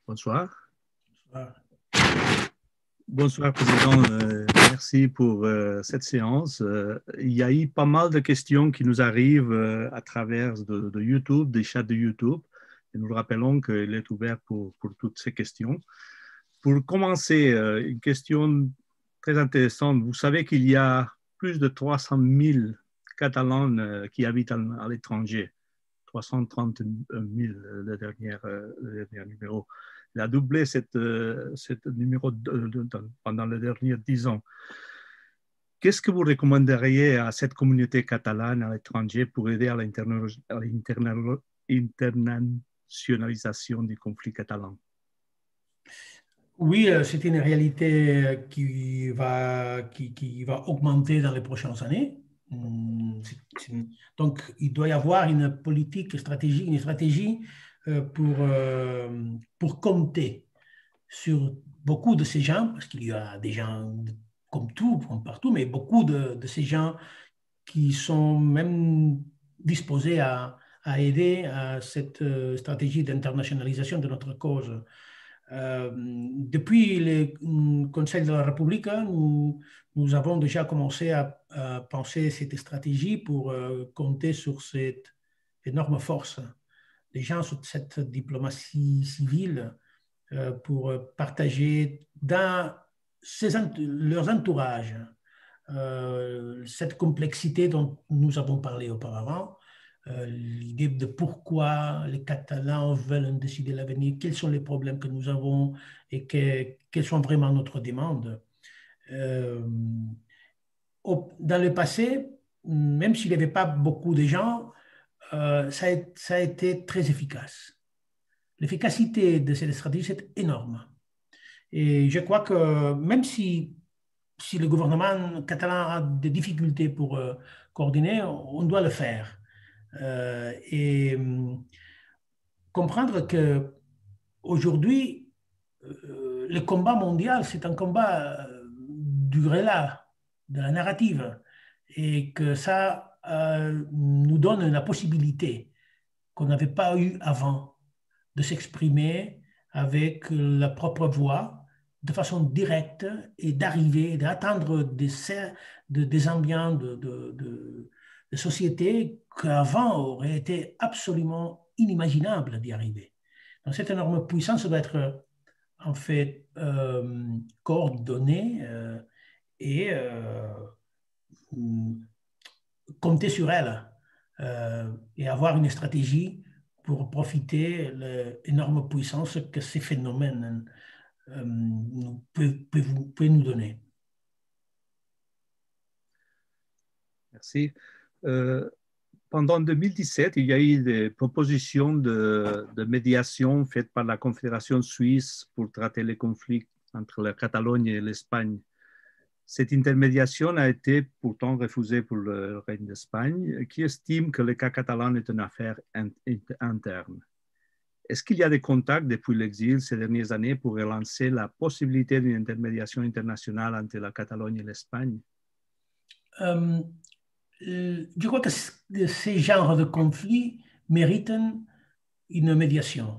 Bonsoir. Bonsoir. Bonsoir, Président. Merci pour cette séance. Il y a eu pas mal de questions qui nous arrivent à travers de YouTube, des chats de YouTube. Et nous rappelons qu'il est ouvert pour toutes ces questions. Pour commencer, une question très intéressante. Vous savez qu'il y a plus de 300 000 Catalans qui habitent à l'étranger. 330 000, le dernier numéro. Il a doublé cette numéro pendant les derniers 10 ans. Qu'est-ce que vous recommanderiez à cette communauté catalane à l'étranger pour aider à l'internationalisation du conflit catalan? Oui, c'est une réalité qui va augmenter dans les prochaines années. Donc, il doit y avoir une politique, une stratégie pour compter sur beaucoup de ces gens, parce qu'il y a des gens comme tout, comme partout, mais beaucoup de ces gens qui sont même disposés à aider à cette stratégie d'internationalisation de notre cause. Depuis le Conseil de la République, nous avons déjà commencé à penser cette stratégie pour compter sur cette énorme force des gens, sur cette diplomatie civile pour partager dans leurs entourages cette complexité dont nous avons parlé auparavant, l'idée de pourquoi les Catalans veulent décider l'avenir, quels sont les problèmes que nous avons et quelles sont vraiment notre demandes. Dans le passé, même s'il n'y avait pas beaucoup de gens, ça a été très efficace. L'efficacité de cette stratégie est énorme. Et je crois que même si le gouvernement catalan a des difficultés pour coordonner, on doit le faire. Et comprendre qu'aujourd'hui, le combat mondial, c'est un combat du rélat, de la narrative, et que ça nous donne la possibilité qu'on n'avait pas eu avant de s'exprimer avec la propre voix, de façon directe, et d'arriver, d'atteindre des ambiances de sociétés qu'avant aurait été absolument inimaginable d'y arriver. Donc cette énorme puissance doit être en fait coordonnée et compter sur elle et avoir une stratégie pour profiter de l'énorme puissance que ces phénomènes peuvent nous donner. Merci. Pendant 2017, il y a eu des propositions de médiation faites par la Confédération suisse pour traiter les conflits entre la Catalogne et l'Espagne. Cette intermédiation a été pourtant refusée pour le règne d'Espagne, qui estime que le cas catalan est une affaire interne. Est-ce qu'il y a des contacts depuis l'exil ces dernières années pour relancer la possibilité d'une intermédiation internationale entre la Catalogne et l'Espagne? Je crois que ces genres de conflits méritent une médiation.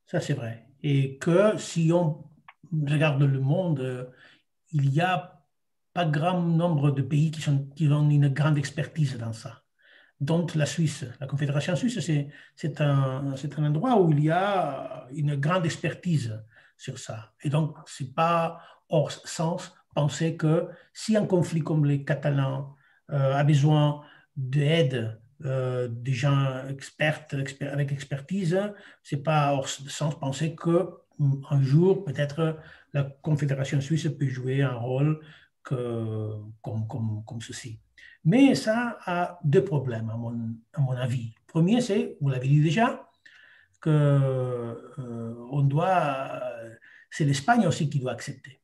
Ça, c'est vrai. Et que si on regarde le monde, il y a pas grand nombre de pays qui ont une grande expertise dans ça. Dont la Suisse. La Confédération suisse, c'est un endroit où il y a une grande expertise sur ça. Et donc, ce n'est pas hors sens penser que si un conflit comme les Catalans a besoin d'aide des gens experts avec expertise, ce n'est pas hors sens penser qu'un jour, peut-être, la Confédération suisse peut jouer un rôle comme ceci. Mais ça a deux problèmes, à mon avis. Le premier, c'est, vous l'avez dit déjà, que c'est l'Espagne aussi qui doit accepter.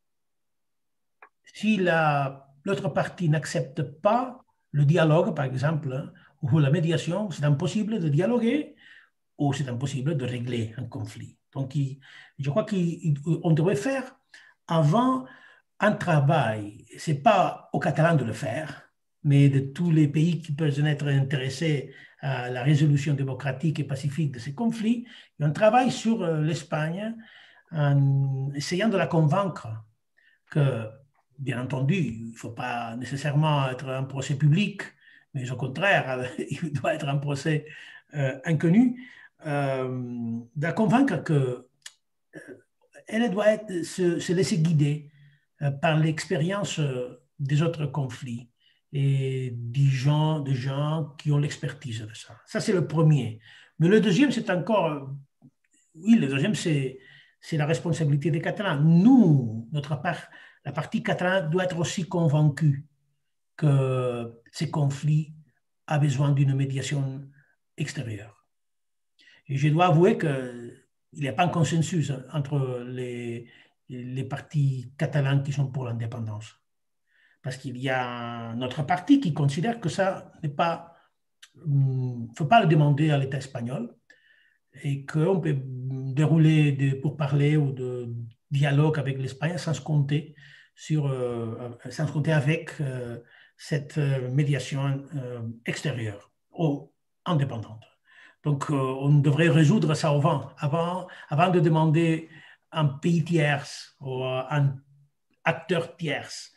Si l'autre partie n'accepte pas le dialogue, par exemple, ou la médiation, c'est impossible de dialoguer ou c'est impossible de régler un conflit. Donc, je crois qu'on devrait faire avant un travail. Ce n'est pas aux Catalans de le faire, mais de tous les pays qui peuvent être intéressés à la résolution démocratique et pacifique de ces conflits. Et on travaille sur l'Espagne en essayant de la convaincre que, bien entendu, il ne faut pas nécessairement être un procès public, mais au contraire, il doit être un procès inconnu, de la convaincre qu'elle doit se laisser guider par l'expérience des autres conflits et des gens qui ont l'expertise de ça. Ça, c'est le premier. Mais le deuxième, c'est encore... Oui, le deuxième, c'est la responsabilité des Catalans. Nous, notre part, la partie catalane doit être aussi convaincue que ces conflits ont besoin d'une médiation extérieure. Et je dois avouer qu'il n'y a pas un consensus entre les partis catalans qui sont pour l'indépendance. Parce qu'il y a notre parti qui considère que ça n'est pas... Il ne faut pas le demander à l'État espagnol et qu'on peut dérouler des pourparlers ou de dialogue avec l'Espagne sans se compter avec cette médiation extérieure ou indépendante. Donc, on devrait résoudre ça avant de demander à un pays tierce ou à un acteur tierce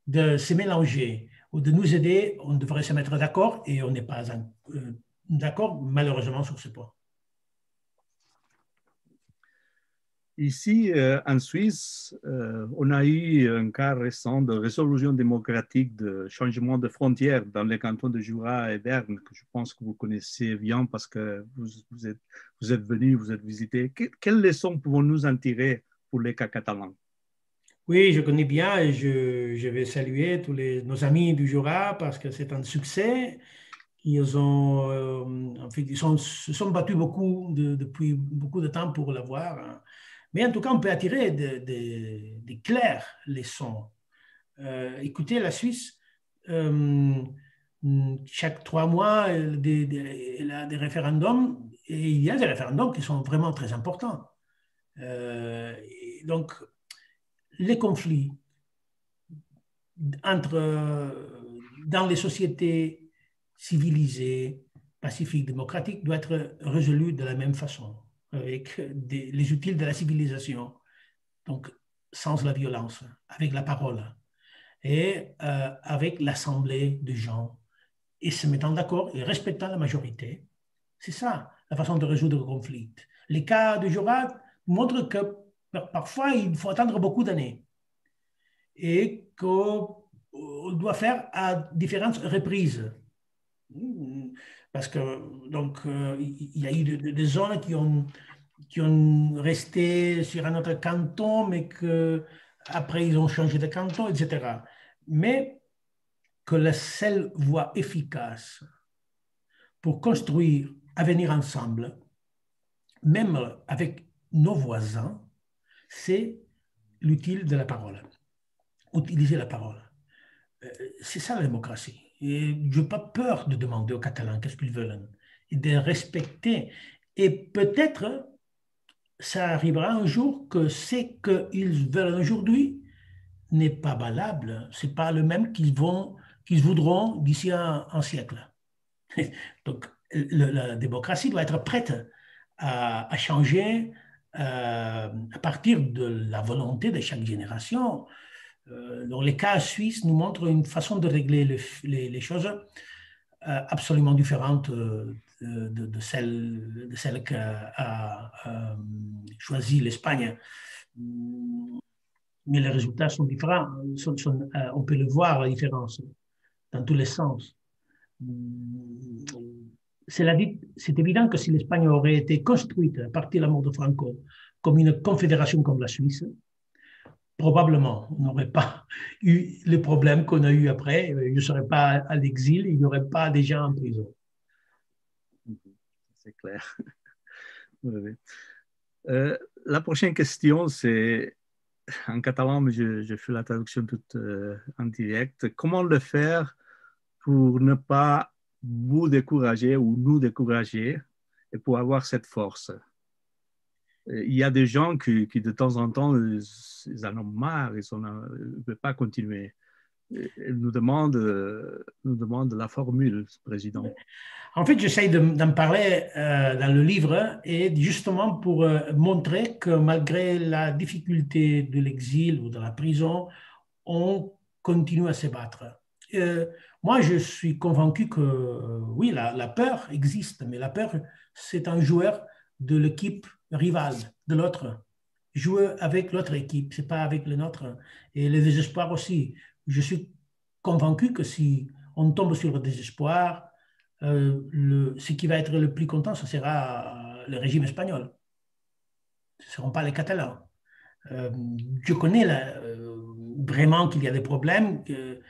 de se mélanger ou de nous aider. On devrait se mettre d'accord et on n'est pas d'accord, malheureusement, sur ce point. Ici, en Suisse, on a eu un cas récent de résolution démocratique de changement de frontières dans les cantons de Jura et Berne, que je pense que vous connaissez bien parce que vous êtes venus, vous êtes visités. Quelles leçons pouvons-nous en tirer pour les cas catalans? Oui, je connais bien et je vais saluer tous nos amis du Jura parce que c'est un succès. Ils en fait, se sont battus depuis beaucoup de temps pour l'avoir. Mais en tout cas, on peut attirer des claires leçons. Écoutez, la Suisse, chaque 3 mois, elle a des référendums et il y a des référendums qui sont vraiment très importants. Donc, les conflits dans les sociétés civilisées, pacifiques, démocratiques, doivent être résolus de la même façon, avec les outils de la civilisation, donc sans la violence, avec la parole et avec l'assemblée de gens et se mettant d'accord et respectant la majorité. C'est ça la façon de résoudre le conflit. Les cas de Jura montrent que parfois il faut attendre beaucoup d'années et qu'on doit faire à différentes reprises. Parce que donc il y a eu des zones qui ont resté sur un autre canton, mais qu'après ils ont changé de canton, etc. Mais que la seule voie efficace pour construire à venir ensemble, même avec nos voisins, c'est l'utile de la parole. Utiliser la parole. C'est ça la démocratie. Et je n'ai pas peur de demander aux Catalans qu'est-ce qu'ils veulent et de respecter. Et peut-être ça arrivera un jour que ce qu'ils veulent aujourd'hui n'est pas valable. Ce n'est pas le même qu'ils voudront d'ici un siècle. Donc, la démocratie doit être prête à changer à partir de la volonté de chaque génération. Donc, les cas suisses nous montrent une façon de régler les choses absolument différente de celle qu'a choisi l'Espagne. Mais les résultats sont différents. On peut le voir, la différence, dans tous les sens. C'est évident que si l'Espagne aurait été construite à partir de la mort de Franco comme une confédération comme la Suisse, probablement, on n'aurait pas eu les problèmes qu'on a eu après. Il ne serait pas à l'exil, il n'y aurait pas des gens en prison. C'est clair. Oui. La prochaine question, c'est en catalan, mais je fais la traduction toute en direct. Comment le faire pour ne pas vous décourager ou nous décourager et pour avoir cette force? Il y a des gens qui de temps en temps, ils en ont marre, ils ne veulent pas continuer. Ils nous demandent la formule, président. En fait, j'essaie d'en parler dans le livre et justement pour montrer que malgré la difficulté de l'exil ou de la prison, on continue à se battre. Moi, je suis convaincu que oui, la peur existe, mais la peur, c'est un joueur de l'équipe rivale, de l'autre. Jouer avec l'autre équipe, ce n'est pas avec le nôtre. Et le désespoir aussi. Je suis convaincu que si on tombe sur le désespoir, ce qui va être le plus content, ce sera le régime espagnol. Ce ne seront pas les Catalans. Je connais vraiment qu'il y a des problèmes, qu'il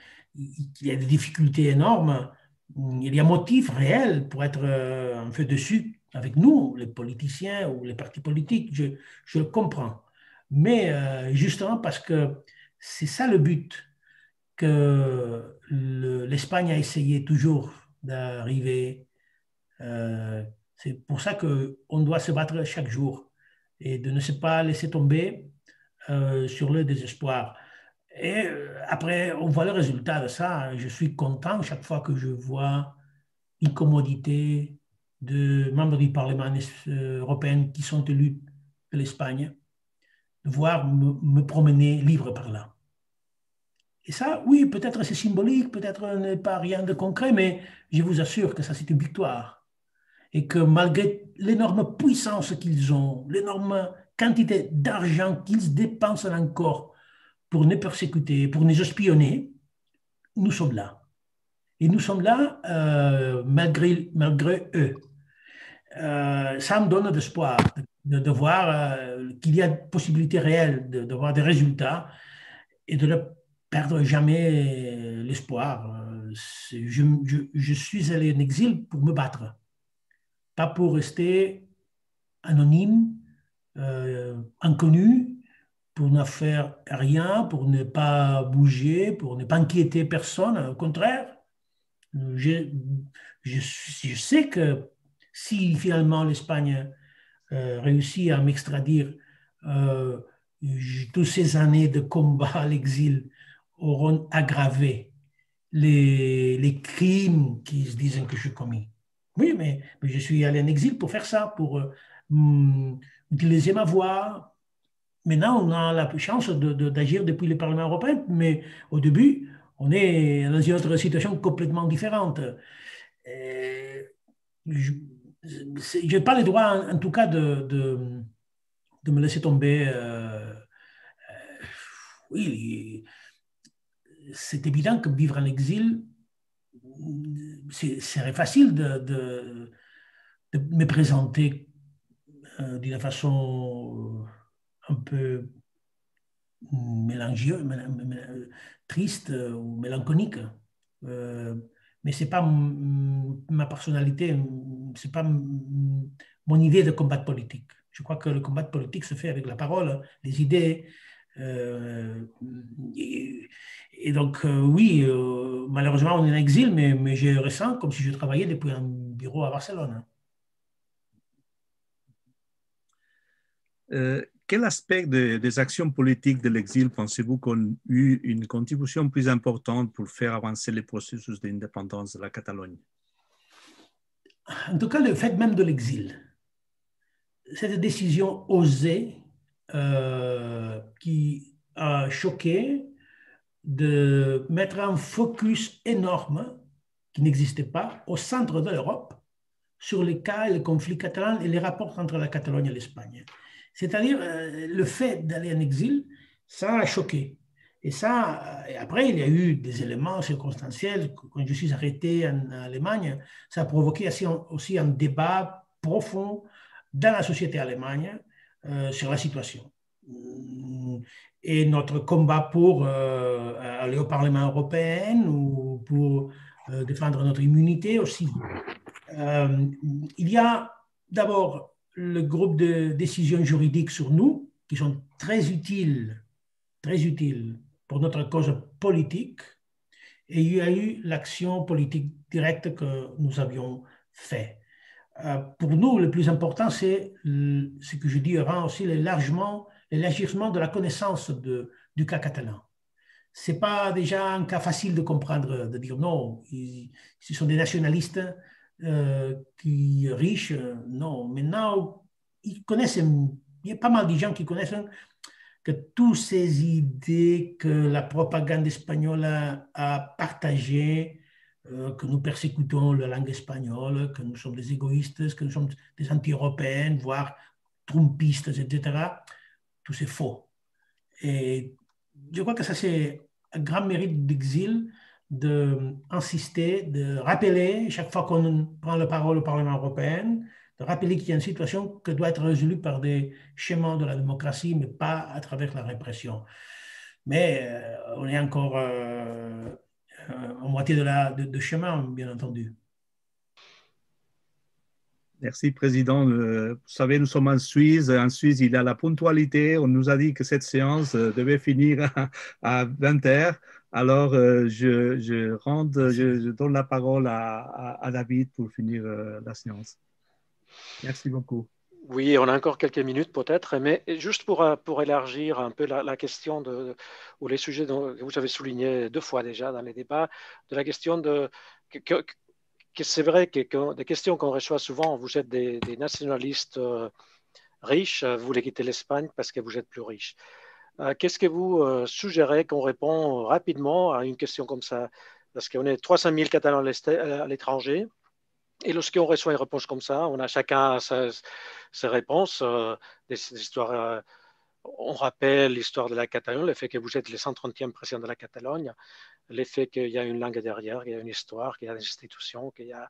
y a des difficultés énormes. Il y a motif réel pour être un peu dessus avec nous, les politiciens ou les partis politiques. Je le comprends. Mais justement parce que c'est ça le but que l'Espagne a essayé toujours d'arriver. C'est pour ça qu'on doit se battre chaque jour et de ne pas laisser tomber sur le désespoir. Et après, on voit le résultat de ça. Je suis content chaque fois que je vois une commodité de membres du Parlement européen qui sont élus de l'Espagne, de voir me promener libre par là. Et ça, oui, peut-être c'est symbolique, peut-être n'est pas rien de concret, mais je vous assure que ça, c'est une victoire. Et que malgré l'énorme puissance qu'ils ont, l'énorme quantité d'argent qu'ils dépensent encore pour nous persécuter, pour nous espionner, nous sommes là. Et nous sommes là malgré eux. Ça me donne de l'espoir de voir qu'il y a possibilité réelle de voir des résultats et de ne perdre jamais l'espoir. Je suis allé en exil pour me battre, pas pour rester anonyme, inconnu, pour ne faire rien, pour ne pas bouger, pour ne pas inquiéter personne. Au contraire, je, je sais que si finalement l'Espagne réussit à m'extradir, euh, toutes ces années de combat à l'exil auront aggravé les crimes qu'ils se disent que je commis. Oui, mais je suis allé en exil pour faire ça, pour utiliser ma voix. Maintenant, on a la chance d'agir depuis le Parlement européen, mais au début, on est dans une autre situation complètement différente. Et je n'ai pas le droit, en tout cas, de me laisser tomber. Oui, c'est évident que vivre en exil, serait facile de me présenter d'une façon un peu triste ou mélancolique. Euh, mais c'est pas ma personnalité, c'est pas mon idée de combat politique. Je crois que le combat politique se fait avec la parole, les idées. Euh, et donc, oui, malheureusement, on est en exil, mais je ressens comme si je travaillais depuis un bureau à Barcelone. Quel aspect des actions politiques de l'exil pensez-vous qu'ont eu une contribution plus importante pour faire avancer les processus d'indépendance de la Catalogne? En tout cas, le fait même de l'exil, cette décision osée qui a choqué de mettre un focus énorme qui n'existait pas au centre de l'Europe sur les cas et les conflits catalans et les rapports entre la Catalogne et l'Espagne. C'est-à-dire, le fait d'aller en exil, ça a choqué. Et ça, et après, il y a eu des éléments circonstanciels. Quand je suis arrêté en Allemagne, ça a provoqué aussi un débat profond dans la société allemande sur la situation. Et notre combat pour aller au Parlement européen ou pour défendre notre immunité aussi. Il y a d'abord le groupe de décisions juridiques sur nous qui sont très utiles pour notre cause politique. Et il y a eu l'action politique directe que nous avions fait. Pour nous, le plus important, c'est ce que je dis avant aussi, l'élargissement de la connaissance du cas catalan. Ce n'est pas déjà un cas facile de comprendre, de dire non, ce sont des nationalistes qui riches. Non, maintenant, ils connaissent, il y a pas mal de gens qui connaissent que toutes ces idées que la propagande espagnole a partagées, que nous persécutons la langue espagnole, que nous sommes des égoïstes, que nous sommes des anti-européens, voire trumpistes, etc., tout c'est faux. Et je crois que ça, c'est un grand mérite d'exil d'insister, de rappeler, chaque fois qu'on prend la parole au Parlement européen, de rappeler qu'il y a une situation qui doit être résolue par des chemins de la démocratie, mais pas à travers la répression. Mais on est encore en moitié de chemin, bien entendu. Merci, Président. Vous savez, nous sommes en Suisse. En Suisse, il y a la ponctualité. On nous a dit que cette séance devait finir à 20 heures. Alors, je donne la parole à David pour finir la séance. Merci beaucoup. Oui, on a encore quelques minutes peut-être, mais juste pour élargir un peu la question ou les sujets que vous avez soulignés deux fois déjà dans les débats, de la question que, que- que c'est vrai que des questions qu'on reçoit souvent, vous êtes des nationalistes riches, vous voulez quitter l'Espagne parce que vous êtes plus riche. Qu'est-ce que vous suggérez qu'on répond rapidement à une question comme ça? Parce qu'on est 300 000 Catalans à l'étranger. Et lorsqu'on reçoit une réponse comme ça, on a chacun ses réponses, des histoires. On rappelle l'histoire de la Catalogne, le fait que vous êtes le 130e président de la Catalogne, le fait qu'il y a une langue derrière, qu'il y a une histoire, qu'il y a des institutions, qu'il y a.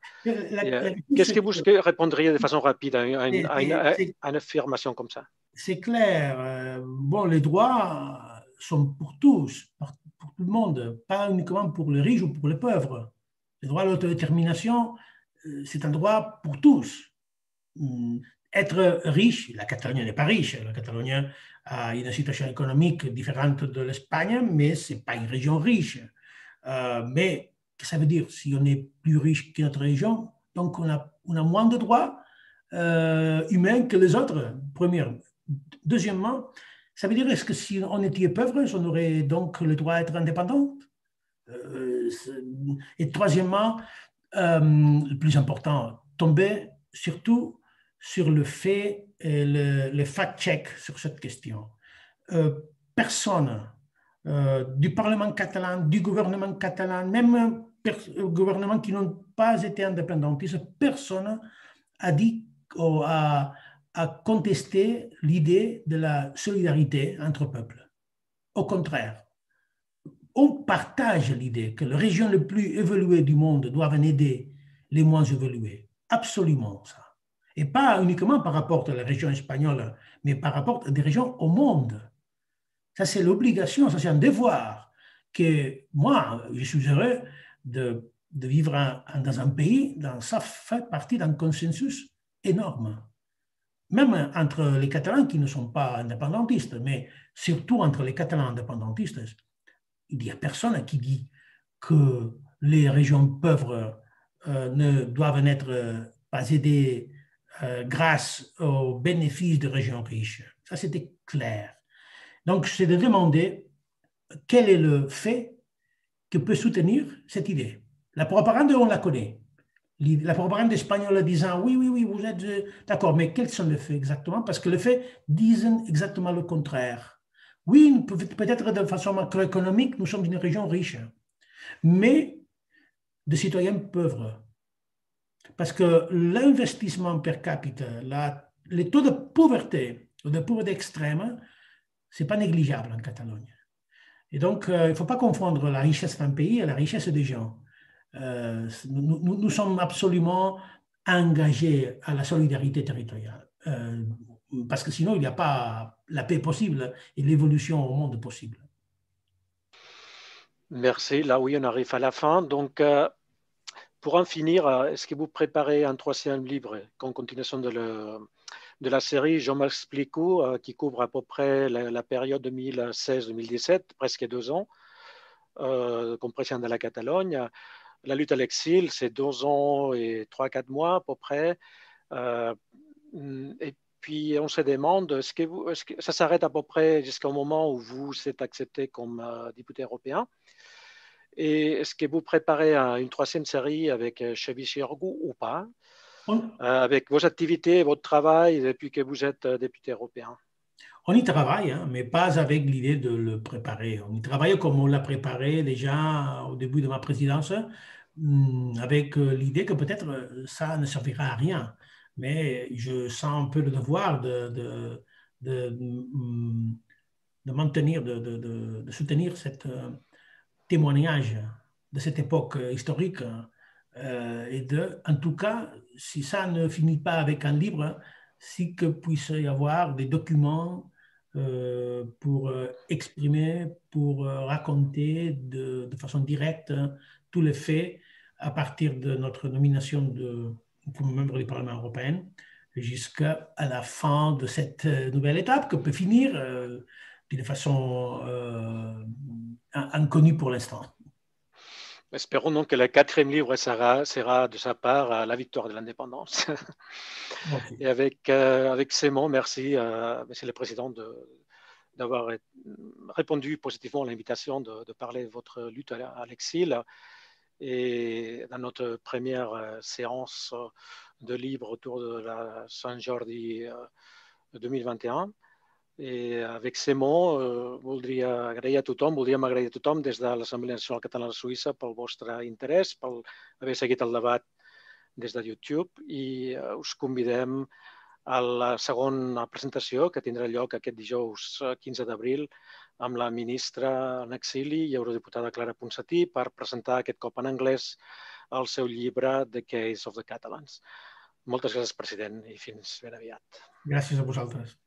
Qu'est-ce que vous répondriez de façon rapide à une affirmation comme ça? C'est clair. Bon, les droits sont pour tous, pour tout le monde, pas uniquement pour les riches ou pour les pauvres. Le droit à l'autodétermination, c'est un droit pour tous. Être riche, la Catalogne n'est pas riche, la Catalogne a une situation économique différente de l'Espagne, mais ce n'est pas une région riche. Mais ça veut dire, si on est plus riche que notre région, donc on a moins de droits humains que les autres, premièrement. Deuxièmement, ça veut dire, est-ce que si on était pauvre, on aurait donc le droit à être indépendant? Et troisièmement, le plus important, tomber surtout sur le fait et le fact-check sur cette question. Personne du Parlement catalan, du gouvernement catalan, même gouvernements qui n'ont pas été indépendantistes, personne a dit ou a contesté l'idée de la solidarité entre peuples. Au contraire, on partage l'idée que les régions les plus évoluées du monde doivent aider les moins évoluées. Absolument ça. Et pas uniquement par rapport à la région espagnole, mais par rapport à des régions au monde. Ça, c'est l'obligation, ça, c'est un devoir que moi, je suis heureux de vivre dans un pays, ça fait partie d'un consensus énorme. Même entre les Catalans qui ne sont pas indépendantistes, mais surtout entre les Catalans indépendantistes, il n'y a personne qui dit que les régions pauvres ne doivent être pas aidées grâce aux bénéfices des régions riches. Ça, c'était clair. Donc, c'est de demander quel est le fait qui peut soutenir cette idée. La propagande, on la connaît. La propagande espagnole disant oui, oui, oui, vous êtes d'accord, mais quels sont les faits exactement? Parce que les faits disent exactement le contraire. Oui, peut-être de façon macroéconomique, nous sommes une région riche, mais de citoyens pauvres. Parce que l'investissement per capita, les taux de pauvreté extrême, ce n'est pas négligeable en Catalogne. Et donc, il ne faut pas confondre la richesse d'un pays et la richesse des gens. Nous sommes absolument engagés à la solidarité territoriale. Parce que sinon, il n'y a pas la paix possible et l'évolution au monde possible. Merci. Là, oui, on arrive à la fin. Donc, pour en finir, est-ce que vous préparez un troisième livre en continuation de la série Je m'explique où, qui couvre à peu près la période 2016-2017, presque 2 ans, comme président de la Catalogne. La lutte à l'exil, c'est 2 ans et 3-4 mois à peu près. Et puis, on se demande, est-ce que ça s'arrête à peu près jusqu'au moment où vous êtes accepté comme député européen? Et est-ce que vous préparez une troisième série avec Chevy Chirgou ou pas, avec vos activités, votre travail depuis que vous êtes député européen? On y travaille, hein, mais pas avec l'idée de le préparer. On y travaille comme on l'a préparé déjà au début de ma présidence, avec l'idée que peut-être ça ne servira à rien. Mais je sens un peu le devoir de, de maintenir, de soutenir ce témoignage de cette époque historique. Et en tout cas, si ça ne finit pas avec un livre, si que puisse y avoir des documents pour exprimer, pour raconter de façon directe tous les faits à partir de notre nomination comme membre du Parlement européen jusqu'à la fin de cette nouvelle étape que peut finir d'une façon inconnue pour l'instant. Espérons donc que le 4e livre sera de sa part la victoire de l'indépendance. Ok. Et avec ces mots, merci, Monsieur le Président, d'avoir répondu positivement à l'invitation de parler de votre lutte à l'exil. Et dans notre première séance de livre autour de la Sant Jordi 2021. I avec ces mots voldríem agrair a tothom des de l'Assemblea Nacional Catalana de Suïssa pel vostre interès, per haver seguit el debat des de YouTube i us convidem a la segona presentació que tindrà lloc aquest dijous 15 d'abril amb la ministra en exili i eurodiputada Clara Ponsatí per presentar aquest cop en anglès el seu llibre The Case of the Catalans. Moltes gràcies, president, i fins ben aviat. Gràcies a vosaltres.